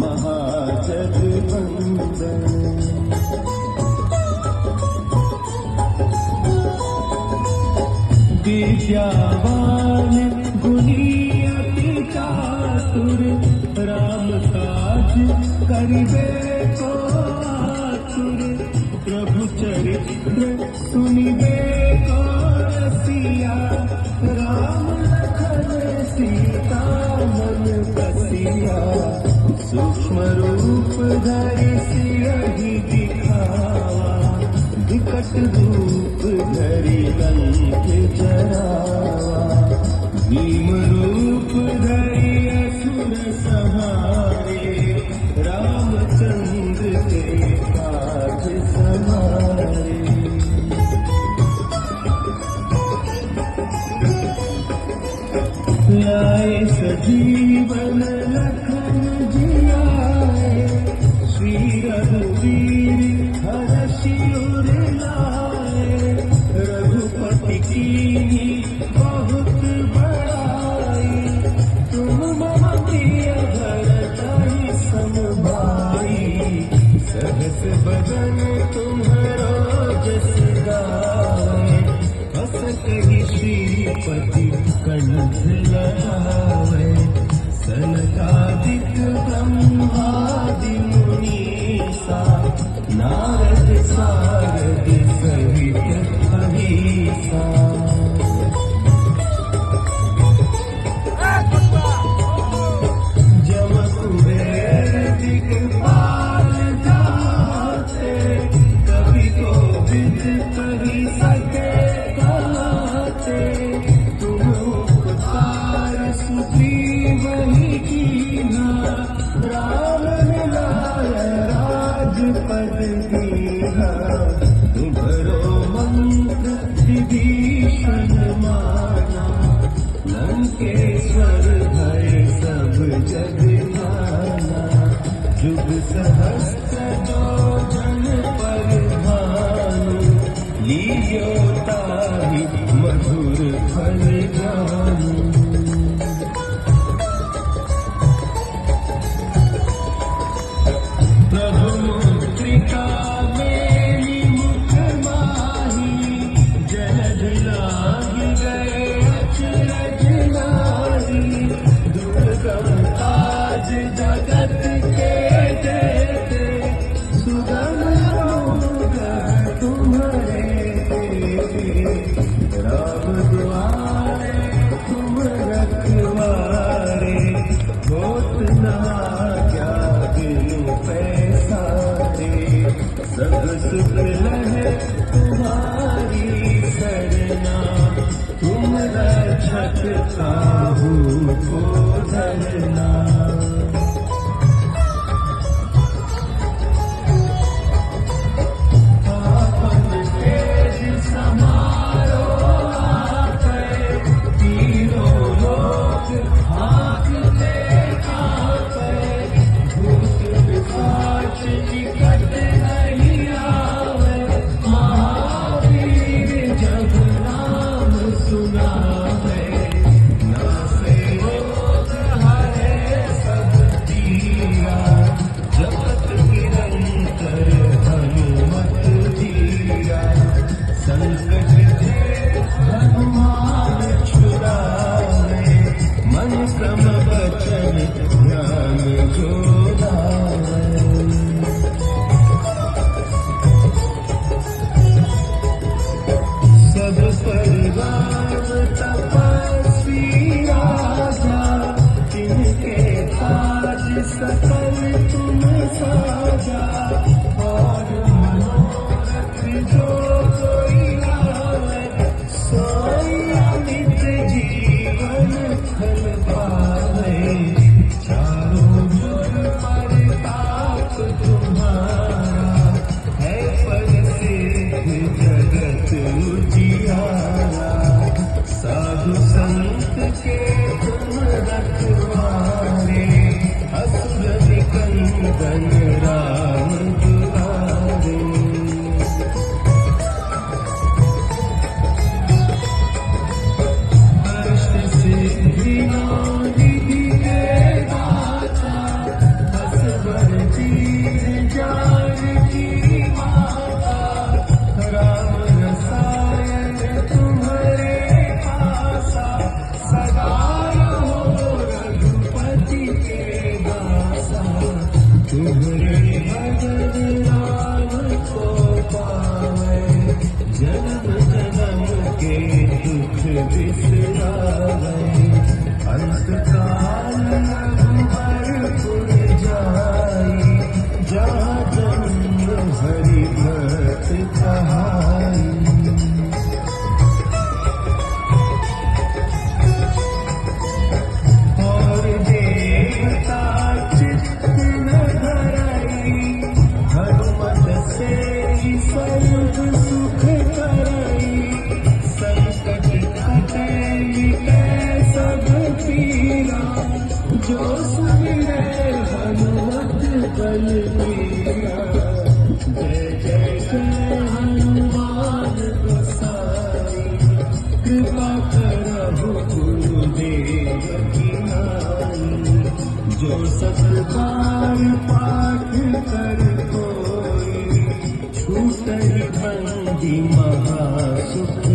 महाजगवंदन। विद्यावान गुणी अति चातुर, राम काज करिबे को आतुर। प्रभु चरित्र सुनिबे को रसिया, राम लखन सीता मन बसिया। सूक्ष्म रूप धरि सियहि दिखावा, विकट रूप धरि लंक जरावा। भीम रूप धरि असुर संहारे, रामचंद्र के काज समारे। लाए सजीवन लखन जियाए, श्री रघुवीर हरषि उर लाए। रघुपति कीन्ही बहुत बड़ाई, तुम मम प्रिय भरतहि सम भाई। सहस बदन तुम्हरो जस गाए, हस कहि श्रीपति कंठ लगावे। सनकादिक ब्रह्मादि मुनीसा, नारद सारद सहित अहीसा। जम कुबेर दिक्पाल जाते, कवि कोविद कहि सके गाते। तुम उपकार सुग्रीवहि कीन्हा, राम मिलाय राजपद दीन्हा। तुम्हरो मंत्र विभीषण माना, लंकेश्वर भय सब जग जाना। जुग सहस्त्र जो जन पर भानु, लील्यो ताहि मधुर फल जानु। प्रभु मुद्रिका मेली मुख माही, जलधि लाहि गए अचरज नाहि। दुर्गम काज जगत के जेते, सुगम अनुग्रह तुम्हरे तेते। राम दुआरे तुम रखवारे, होत न आज्ञा बिनु पैसारे। सब सुख लहे तुम्हारी सरना, तुम रक्षक काहू को धरना। आपन तेज समारो आपै, तीनों लोक हाँकते काँपै। भूत पिशाच निकट नहीं आवे, महावीर जब नाम सुनावे। नासे रोग हरे सब पीरा, जपत निरंतर हनुमत धीरा। संकट ते हनुमान छुड़ावे, मन क्रम वचन ध्यान जो लावे। सब परिवार तपस्वी राजा, तिनके काज सकल तुम साजा। और मनोरथ जो कोई लावे, सोई अमित जीवन फल पावे। चारों जुग परताप तुम्हारा, है प्रसिद्ध जगत उजियारा। साधु संत के तुम रखवारे, असुर निकंदन राम दुलारे। अष्ट सिद्धि नौ निधि के दाता, तुम्हारे भजन राम को पावे, जन्म जन्म के दुख बिसरावे, अंतकाल भरपुर जाई, जहाँ जन्म हरि भक्त कहाई। और देवता चित्त न धरई, हनुमत से ही सर्व सुख करई, संकट कटे मिटे सब पीरा, जो सुमिरे हनुमत बलबीरा। जय जय जय हनुमान गोसाई, कृपा करहु गुरुदेव की नाई। जो सत बार पाठ कर कोई, छूटहि बंदी महा सुख